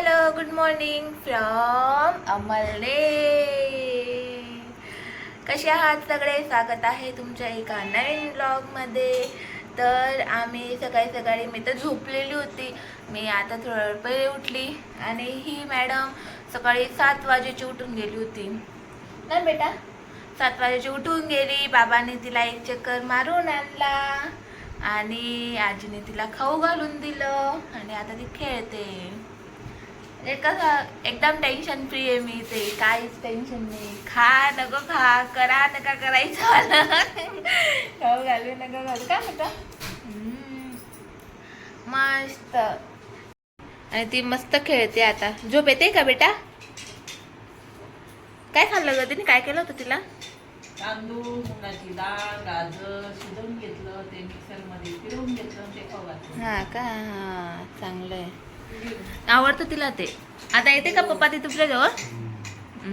Hello good morning from अमलने. कसे आहात सगळे? स्वागत आहे तुमच्या एका नवीन ब्लॉगमध्ये. तर आम्ही सकाळी सकाळी मी तर झोपलेली होती. मी आता थोडं पहिले उठली आणि ही मॅडम सकाळी 7 वाजेची उठून गेली होती ना बेटा. 7 वाजेची उठून गेली. बाबाने तिला एक चक्कर मारून आणला आणि आजीने तिला खाऊ घालून दिलं आणि आता ती खेळते. एकदम टेन्शन फ्री आहे मी. ते काहीच टेन्शन नाही. खा नको खा, करा नका करायचं मला. खाऊ घालू नका घालू का म्हणता. मस्त. आणि ती मस्त खेळते आता. झोप येते का बेटा? काय खाल्लं ग तिने? काय केलं होतं तिला? तांदूळ, मुगाची डाळ, गाजर शिजवून घेतलं, ते मिक्सर मध्ये फिरवून घेतलं, ते खाऊ घातलं. हा का? हा चांगलं आहे. आवडतं तिला ते. आता येते का पप्पा ती तुझ्या जवळ?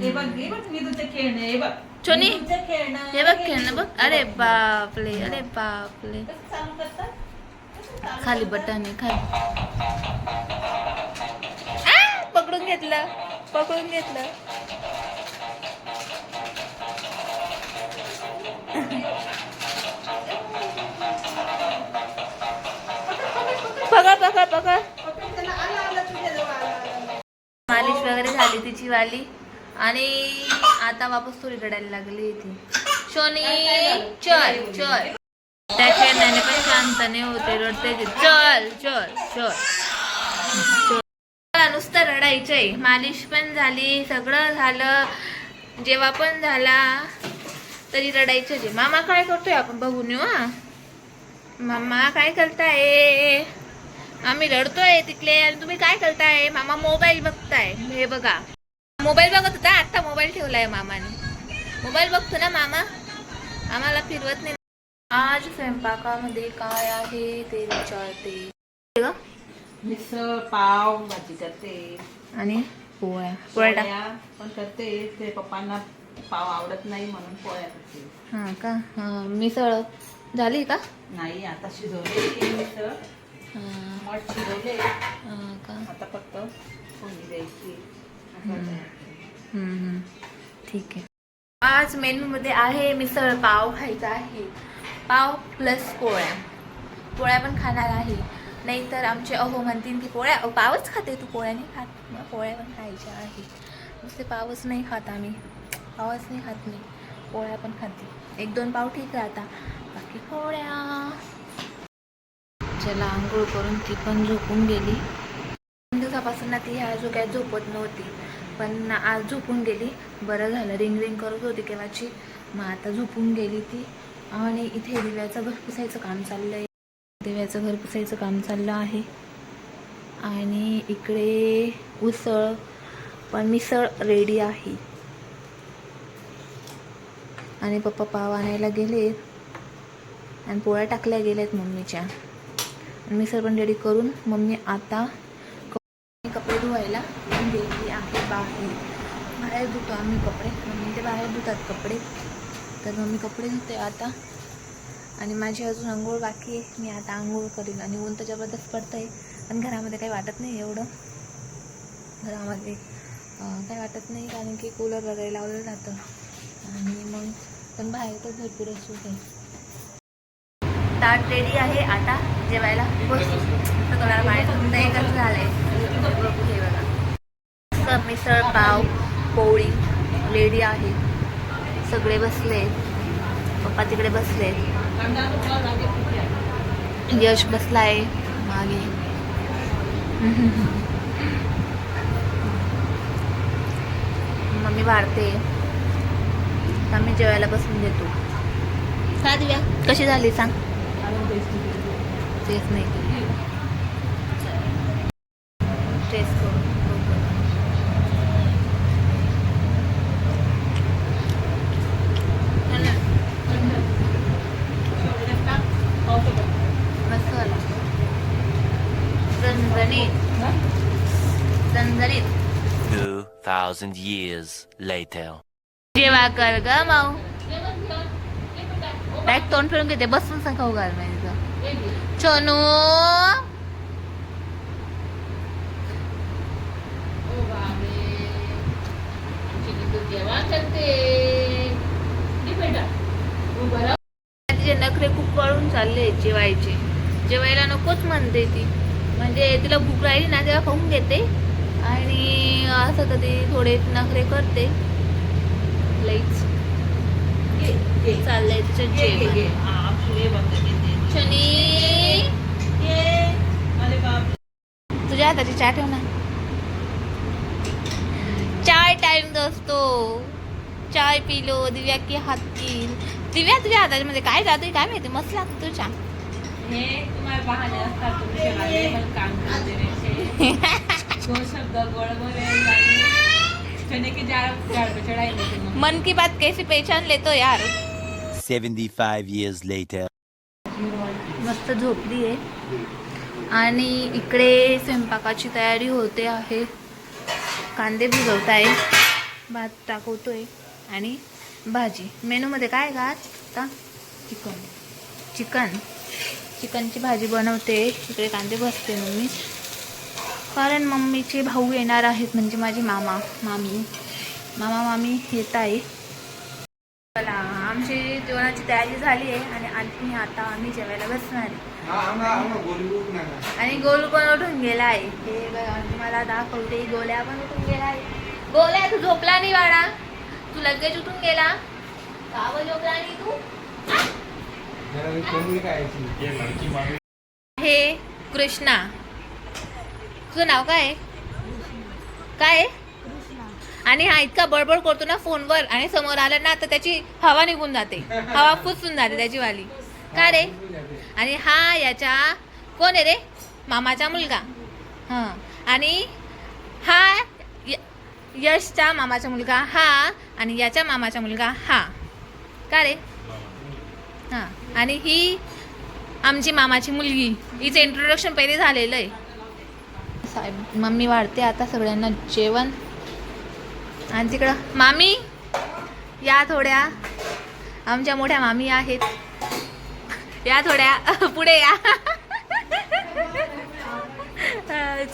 हे बघ मी तुझं खेळणं. हे बघ छोनी, मी तुझं खेळणं. हे बघ खेळणं बघ. अरे बापले, अरे बापले. कसं चालू करतात? कसं चालू खाली करतात? बटन आहे खाली. पकडून घेतलं, पकडून घेतलं. पकड पकड पकड. त्याला आला तुझ्या जवळ आला. मालिश वगैरे झाली तिची वाली आणि आता वापस थोडी रडायला लागली ती. शोनी चल चल. त्या खेळण्याने पण शांत नाही होते, रडते ती. चल चल चल. नुसतं रडायचंय. मालिश पण झाली, सगळं झालं, जेव्हा पण झाला तरी रडायचं. जे मामा काय करतोय आपण बघून येऊ. हा मामा काय करताय? आम्ही रडतोय तिकडे आणि तुम्ही काय करताय? मामा मोबाईल बघताय. हे बघा, मोबाईल बघत होता, आता मोबाईल ठेवलाय मामाने. मोबाईल बघतो ना मामा, आम्हाला फिरवत नाही. आज स्वयंपाकामध्ये काय आहे ते विचारते. मिसळ, पाव भाजी करते आणि पोळ्या. पोळ्या पोळ्या पण करते. ते पप्पांना पाव आवडत नाही म्हणून पोळ्या करते. हा का? हा मिसळ झाली का? नाही, आता शिजवले मिसळ. हा मठ शिजवले. का? आता फक्त फोडणी द्यायची. ठीक आहे. आज मेनू मध्ये आहे मिसळ पाव खायचा आहे. पाव प्लस पोळ्या. पोळ्या पण खाणार आहे. नाहीतर आमचे अहो म्हणतील की पोळ्या पावच खाते तू, पोळ्या नाही खात. मग पोळ्या पण खायच्या आहे. नुसते पावच नाही खात आम्ही. पावच नाही खात मी, पोळ्या पण खाते. 1-2 पाव ठीक आहे, आता बाकी पोळ्या. चला आंघोळ करून ती पण झोपून गेली. 2 दिवसापासून ना ती ह्या झोक्यात झोपत नव्हती, पण आज झोपून गेली. बरं झालं. रिंग रिंग करत होती केव्हाची, मग आता झोपून गेली ती. आणि इथे दिव्याचं घर पुसायचं काम चाललं आहे. दिव्याचं घर पुसायचं काम चाललं आहे. आणि इकडे उसळ पण मिसळ रेडी आहे. आणि पप्पा पाव आणायला गेलेत आणि पोळ्या टाकल्या गेल्यात मम्मीच्या. मिसळ पण रेडी करून मम्मी आता कपडे धुवायला गेली आहे बाहेर. बाहेर धुतो आम्ही कपडे. मम्मी ते बाहेर धुतात कपडे, तर मम्मी कपडे धुते आता. आणि माझी अजून आंघोळ बाकी आहे. मी आता आंघोळ करीन. आणि ऊन तर जबरदस्त पडतं आहे, पण घरामध्ये काही वाटत नाही एवढं. घरामध्ये काही वाटत नाही, कारण की कूलर वगैरे लावलं जातं. आणि मग पण बाहेर तर भरपूर असू आहे. ताट रेडी आहे, आता जेवायला बसू. सगळं माहिती एकच झालं आहे. हे बघा, मिसळ पाव पोळी रेडी आहे. सगळे बसले. पप्पा तिकडे बसले, यश बसलाय मागे. मम्मी वाढते. आम्ही जेवायला बसून देतो. काय दिव्या कशी झाली सांग? तेच नाही टेस्ट करून मसाला झणझणीत. 2000 years later. जेवा कर ग माऊ. डायरेक्ट तोंड फिरून घेते. बसून सांग खाऊ घाल छोनू. तिचे नखरे खूप कळून चालले जेवायचे. जेवायला नकोच म्हणते ती, म्हणजे तिला भूक राहिली ना तेव्हा खाऊन घेते आणि असं कधी थोडे नखरे करते. लईच चाललंय तिचं जेवण. शनी तुझ्या हाताची चहा ठेव ना. चाय टाइम असतो. चाय पिलो दिव्या की हात पिल. दिव्या तुझ्या हातामध्ये काय जातोय काय माहिती, मस्त लागतो तुझ्या. हे तुम्हाला बहाने असतात तुमचे वाले, पण काम करते रे. दो शब्द गोड बोले चने की झाड़ पे चढ़ाएंगे. मन की बात कैसे पहचान लेतो यार. 75 years later. मस्त झोपली आहे आणि इकडे स्वयंपाकाची तयारी होते आहे. कांदे भिजवत आहे, भात टाकवतोय आणि भाजी. मेनूमध्ये काय का आता चिकनची भाजी बनवते. इकडे कांदे भजते मम्मी, कारण मम्मीचे भाऊ येणार आहेत, म्हणजे माझे मामी येत आहे. चला आमची जेवणाची तयारी झाली आहे आणि आणखी आता आम्ही जेवायला बसणार आहे. आणि गोलू पण उठून गेला आहे. हे बघा तुम्हाला दाखवते, गोल्या पण उठून गेला आहे. गोल्या तू झोपला नाही बाळा, तू लगेच उठून गेला. का बरं झोपला नाही तू? हे कृष्णा, तुझं नाव काय आहे? काय आहे? आणि हा इतका बडबड करतो ना फोनवर, आणि समोर आला ना तर त्याची हवा निघून जाते, हवा फुसून जाते त्याची वाली. का रे? आणि हा याच्या कोण आहे रे? मामाचा मुलगा. हां, आणि हा यशचा मामाचा मुलगा हा, आणि याच्या मामाचा मुलगा हा. का रे? हां, आणि ही आमची मामाची मुलगी. हिचं इंट्रोडक्शन पहिले झालेलं आहे. साहेब मम्मी वाढते आता सगळ्यांना जेवण. आणि तिकडं मामी या थोड्या, आमच्या मोठ्या मामी आहेत. या थोड्या पुढे या.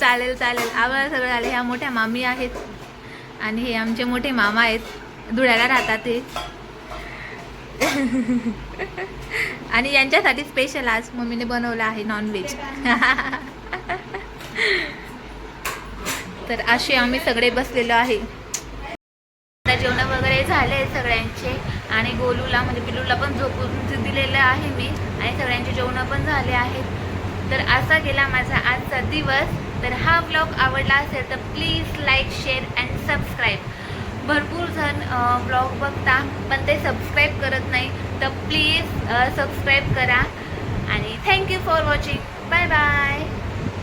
चालेल आम्हाला सगळं आले. ह्या मोठ्या मामी आहेत आणि हे आमचे मोठे मामा आहेत, धुळ्याला राहतात ते. आणि यांच्यासाठी स्पेशल आज मम्मीने बनवलं आहे नॉनव्हेज. तर असे आम्ही सगळे बसलेलो आहे. जेवण वगैरे झाले सगळ्यांचे, आणि गोलूला म्हणजे पिलूला पण झोपून दिलेलं आहे मी, आणि सगळ्यांचे जेवण पण झाले आहेत. तर असा गेला माझा आजचा दिवस. तर हा ब्लॉग आवडला असेल तर please like, share and subscribe. भरपूर जण ब्लॉग बघता पण ते सबस्क्राईब करत नाही, तर प्लीज सबस्क्राईब करा. आणि thank you for watching. Bye bye.